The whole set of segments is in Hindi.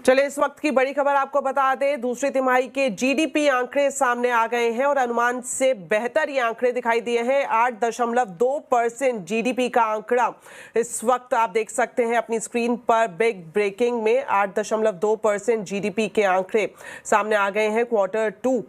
चले इस वक्त की बड़ी खबर आपको बता दें, दूसरी तिमाही के जीडीपी आंकड़े सामने आ गए हैं और अनुमान से बेहतर ये आंकड़े दिखाई दिए हैं। 8.2% जीडीपी का आंकड़ा इस वक्त आप देख सकते हैं अपनी स्क्रीन पर। बिग ब्रेकिंग में 8.2% जीडीपी के आंकड़े सामने आ गए हैं। Q2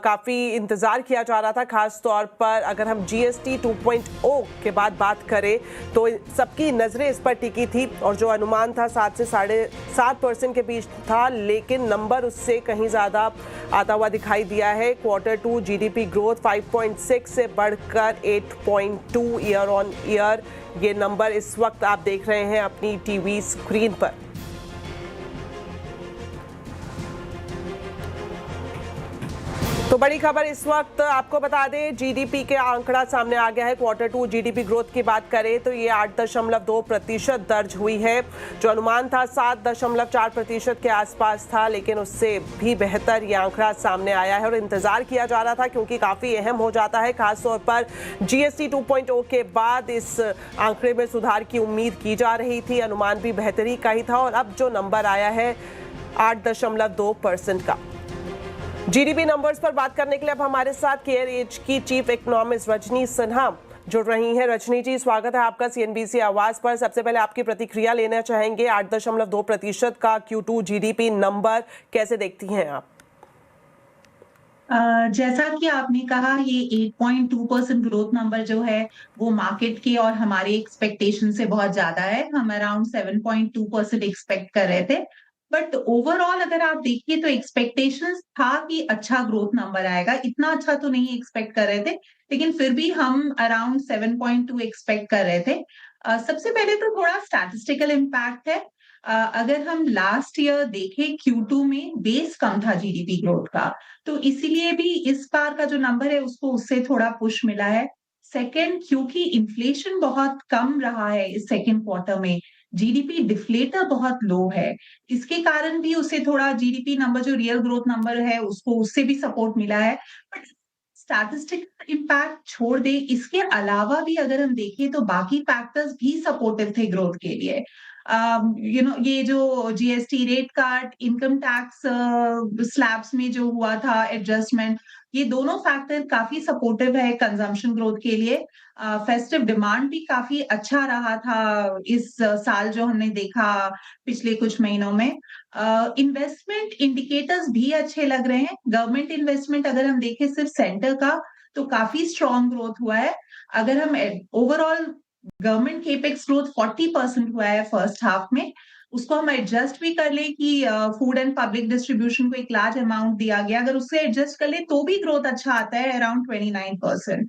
काफी इंतजार किया जा रहा था, खास तौर पर अगर हम जीएसटी 2.0 के बाद बात करें तो सबकी नजरें इस पर टिकी थी और जो अनुमान था 7 से 7.5% के बीच था, लेकिन नंबर उससे कहीं ज़्यादा आता हुआ दिखाई दिया है। Q2 जीडीपी ग्रोथ 5.6 से बढ़कर 8.2 ईयर ऑन ईयर, ये नंबर इस वक्त आप देख रहे हैं अपनी टीवी स्क्रीन पर। तो बड़ी खबर इस वक्त आपको बता दें, जीडीपी के आंकड़ा सामने आ गया है। Q2 जीडीपी ग्रोथ की बात करें तो ये 8.2% दर्ज हुई है। जो अनुमान था 7.4% के आसपास था, लेकिन उससे भी बेहतर ये आंकड़ा सामने आया है और इंतजार किया जा रहा था क्योंकि काफ़ी अहम हो जाता है। खासतौर पर जीएसटी 2.0 के बाद इस आंकड़े में सुधार की उम्मीद की जा रही थी। अनुमान भी बेहतरी का ही था और अब जो नंबर आया है 8.2% का। जीडीपी नंबर्स पर बात करने के लिए अब हमारे साथ केयरएज की चीफ इकोनॉमिस्ट रजनी सिन्हा जुड़ रही हैं। रजनी जी, स्वागत है आपका सीएनबीसी आवाज पर। सबसे पहले आपकी प्रतिक्रिया लेना चाहेंगे, 8.2% का Q2 जीडीपी नंबर कैसे देखती हैं आप? जैसा कि आपने कहा, ये 8.2% ग्रोथ नंबर जो है वो मार्केट के और हमारे एक्सपेक्टेशन से बहुत ज्यादा है। हम अराउंड 7.2% एक्सपेक्ट कर रहे थे, बट ओवरऑल अगर आप देखिए तो एक्सपेक्टेशंस था कि अच्छा ग्रोथ नंबर आएगा। इतना अच्छा तो नहीं एक्सपेक्ट कर रहे थे, लेकिन फिर भी हम अराउंड 7.2 एक्सपेक्ट कर रहे थे। सबसे पहले तो थोड़ा स्टैटिस्टिकल इम्पैक्ट है। अगर हम लास्ट ईयर देखें, Q2 में बेस कम था जीडीपी ग्रोथ का, तो इसीलिए भी इस बार का जो नंबर है उसको उससे थोड़ा पुश मिला है। सेकंड, क्योंकि इन्फ्लेशन बहुत कम रहा है इस सेकंड क्वार्टर में, जीडीपी डिफ्लेटर बहुत लो है, इसके कारण भी उसे थोड़ा जीडीपी नंबर जो रियल ग्रोथ नंबर है उसको उससे भी सपोर्ट मिला है। बट स्टैटिस्टिकल इम्पैक्ट छोड़ दे, इसके अलावा भी अगर हम देखें तो बाकी फैक्टर्स भी सपोर्टिव थे ग्रोथ के लिए। ये जो GST rate cut, income tax slabs में जो हुआ था एडजस्टमेंट, ये दोनों फैक्टर काफी सपोर्टिव है कंजम्पशन ग्रोथ के लिए। फेस्टिव डिमांड भी काफी अच्छा रहा था इस साल जो हमने देखा पिछले कुछ महीनों में। इन्वेस्टमेंट इंडिकेटर्स भी अच्छे लग रहे हैं। गवर्नमेंट इन्वेस्टमेंट अगर हम देखें सिर्फ सेंटर का, तो काफी स्ट्रॉन्ग ग्रोथ हुआ है। अगर हम ओवरऑल गवर्नमेंट केपेक्स ग्रोथ 40% हुआ है फर्स्ट हाफ में, उसको हम एडजस्ट भी कर ले कि फूड एंड पब्लिक डिस्ट्रीब्यूशन को एक लार्ज अमाउंट दिया गया, अगर उससे एडजस्ट कर ले तो भी ग्रोथ अच्छा आता है around 29%।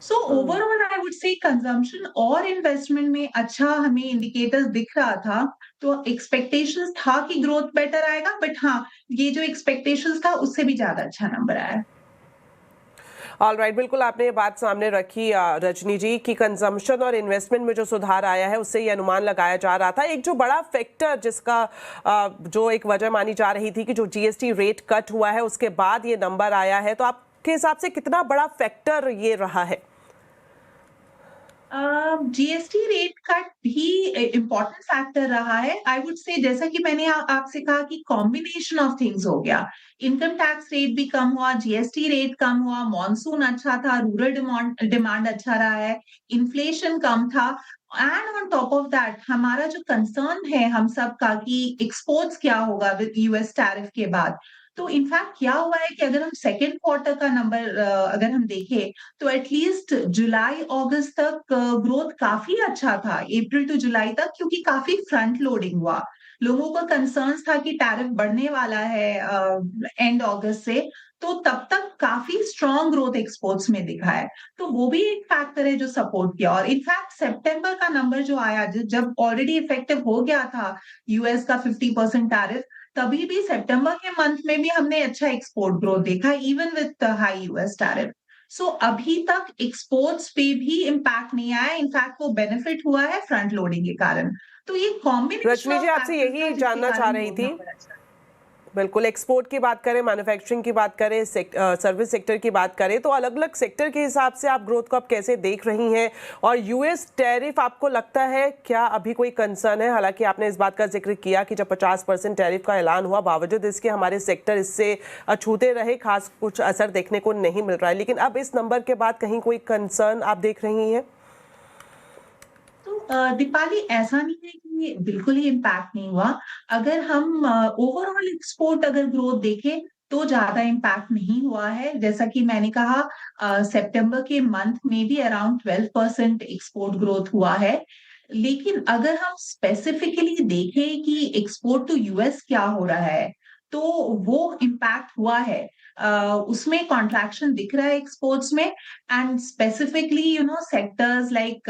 So overall I would say consumption और इन्वेस्टमेंट में अच्छा हमें इंडिकेटर्स दिख रहा था। तो एक्सपेक्टेशंस था कि ग्रोथ बेटर आएगा, बट हाँ, ये जो एक्सपेक्टेशंस था उससे भी ज्यादा अच्छा नंबर आया। ऑलराइट, बिल्कुल आपने ये बात सामने रखी रजनी जी कि कंजम्पशन और इन्वेस्टमेंट में जो सुधार आया है उससे ये अनुमान लगाया जा रहा था। एक जो बड़ा फैक्टर जिसका जो एक वजह मानी जा रही थी कि जो जीएसटी रेट कट हुआ है उसके बाद ये नंबर आया है, तो आपके हिसाब से कितना बड़ा फैक्टर ये रहा है? जीएसटी रेट कट भी इम्पोर्टेंट फैक्टर रहा है। आई वुड से, जैसा कि मैंने आपसे कहा कि कॉम्बिनेशन ऑफ थिंग्स हो गया। इनकम टैक्स रेट भी कम हुआ, जीएसटी रेट कम हुआ, मॉनसून अच्छा था, रूरल डिमांड अच्छा रहा है, इन्फ्लेशन कम था, and on top of that हमारा जो कंसर्न है हम सब का कि एक्सपोर्ट्स क्या होगा विद यूएस टैरिफ के बाद। तो इनफैक्ट क्या हुआ है कि अगर हम सेकेंड क्वार्टर का नंबर अगर हम देखें, तो एटलीस्ट जुलाई अगस्त तक ग्रोथ काफी अच्छा था, अप्रैल टू जुलाई तक, क्योंकि काफी फ्रंट लोडिंग हुआ। लोगों का कंसर्न्स था कि टैरिफ बढ़ने वाला है एंड अगस्त से, तो तब तक काफी स्ट्रॉन्ग ग्रोथ एक्सपोर्ट्स में दिखा है। तो वो भी एक फैक्टर है जो सपोर्ट किया। और इनफैक्ट सितंबर का नंबर जो आया, जब ऑलरेडी इफेक्टिव हो गया था यूएस का 50% टैरिफ, तभी भी सितंबर के मंथ में भी हमने अच्छा एक्सपोर्ट ग्रोथ देखा even with high US tariff. So अभी तक एक्सपोर्ट्स पे भी इम्पैक्ट नहीं आया, इनफैक्ट वो बेनिफिट हुआ है फ्रंट लोडिंग के कारण। तो ये कॉम्बिनेशन रजनी ऑफ जी, आपसे फैक्टर्स था यही जिसके जानना चाह कारण रही ग्रोथ थी। नंबर अच्छा। बिल्कुल, एक्सपोर्ट की बात करें, मैन्युफैक्चरिंग की बात करें, सर्विस सेक्टर की बात करें, तो अलग अलग सेक्टर के हिसाब से आप ग्रोथ को आप कैसे देख रही हैं? और यूएस टैरिफ आपको लगता है क्या अभी कोई कंसर्न है? हालांकि आपने इस बात का जिक्र किया कि जब 50% टैरिफ का ऐलान हुआ, बावजूद इसके हमारे सेक्टर इससे अछूते रहे, खास कुछ असर देखने को नहीं मिल रहा है, लेकिन अब इस नंबर के बाद कहीं कोई कंसर्न आप देख रही हैं? दीपाली, ऐसा नहीं है कि बिल्कुल ही इम्पैक्ट नहीं हुआ। अगर हम ओवरऑल एक्सपोर्ट अगर ग्रोथ देखें तो ज्यादा इम्पैक्ट नहीं हुआ है। जैसा कि मैंने कहा, सितंबर के मंथ में भी अराउंड 12% एक्सपोर्ट ग्रोथ हुआ है। लेकिन अगर हम स्पेसिफिकली देखें कि एक्सपोर्ट टू यूएस क्या हो रहा है, तो वो इम्पैक्ट हुआ है। उसमें कॉन्ट्रैक्शन दिख रहा है एक्सपोर्ट्स में, and specifically sectors like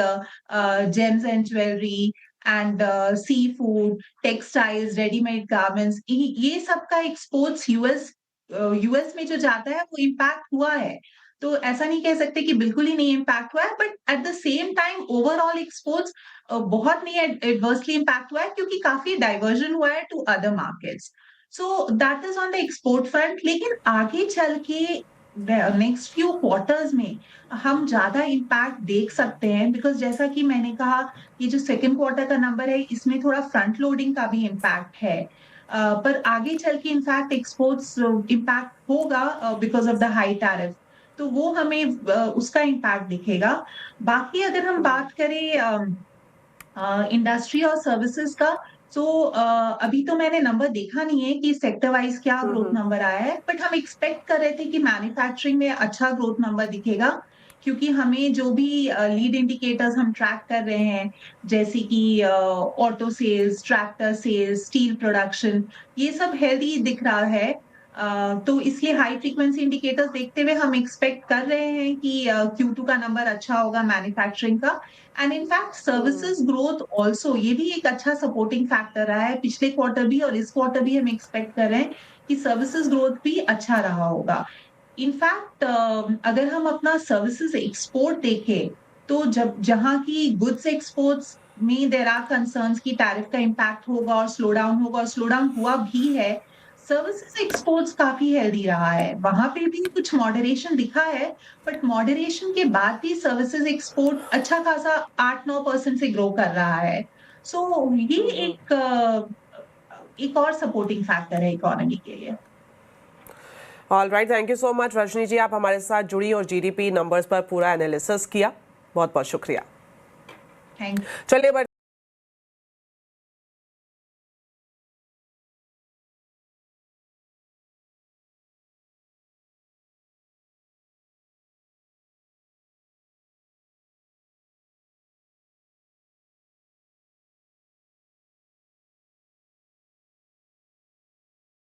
gems and jewelry and seafood, textiles, ready-made garments, ये सब का एक्सपोर्ट्स यूएस में जो जाता है वो इम्पैक्ट हुआ है। तो ऐसा नहीं कह सकते कि बिल्कुल ही नहीं इम्पैक्ट हुआ है, but at the same time overall exports बहुत नहीं एडवर्सली इम्पैक्ट हुआ है, क्योंकि काफी डाइवर्जन हुआ है to other markets. So that is on the export front. लेकिन आगे चल के नेक्स्ट फ्यू क्वार्टर्स में हम ज्यादा इम्पैक्ट देख सकते हैं, बिकॉज जैसा कि मैंने कहा, ये जो सेकेंड क्वार्टर का नंबर है इसमें थोड़ा फ्रंट लोडिंग का भी इम्पैक्ट है। पर आगे चल के इनफैक्ट एक्सपोर्ट्स इम्पैक्ट होगा because of the high tariff, तो वो हमें उसका इम्पैक्ट दिखेगा। बाकी अगर हम बात करें इंडस्ट्री और सर्विसेज का, तो अभी तो मैंने नंबर देखा नहीं है कि सेक्टर वाइज क्या ग्रोथ नंबर आया है, बट हम एक्सपेक्ट कर रहे थे कि मैन्युफैक्चरिंग में अच्छा ग्रोथ नंबर दिखेगा, क्योंकि हमें जो भी लीड इंडिकेटर्स हम ट्रैक कर रहे हैं, जैसे कि auto sales, tractor sales, steel production, ये सब हेल्दी दिख रहा है। तो इसलिए हाई फ्रीक्वेंसी इंडिकेटर्स देखते हुए हम एक्सपेक्ट कर रहे हैं कि Q2 का नंबर अच्छा होगा मैन्युफैक्चरिंग का। And in fact services growth also, ये भी एक अच्छा सपोर्टिंग फैक्टर रहा है पिछले क्वार्टर भी, और इस क्वार्टर भी हम एक्सपेक्ट कर रहे हैं कि सर्विसेज ग्रोथ भी अच्छा रहा होगा। इनफैक्ट अगर हम अपना सर्विसेज एक्सपोर्ट देखें, तो जहां की गुड्स एक्सपोर्ट्स में देयर आर कंसर्न्स की टैरिफ का इम्पैक्ट होगा और स्लो डाउन होगा, और स्लो डाउन हुआ भी है, सर्विसेज एक्सपोर्ट्स काफी हेल्दी रहा है। वहां पे भी कुछ मॉडरेशन दिखा है, बट मॉडरेशन के बाद भी सर्विसेज एक्सपोर्ट अच्छा खासा 8-9% से ग्रो कर रहा है। सो ये एक और सपोर्टिंग फैक्टर है इकोनॉमी के लिए। All right, thank you so much Rajni ji, आप हमारे साथ जुड़ी और जीडीपी नंबर्स पर पूरा एनालिसिस किया, बहुत बहुत शुक्रिया। Thank you. चलिए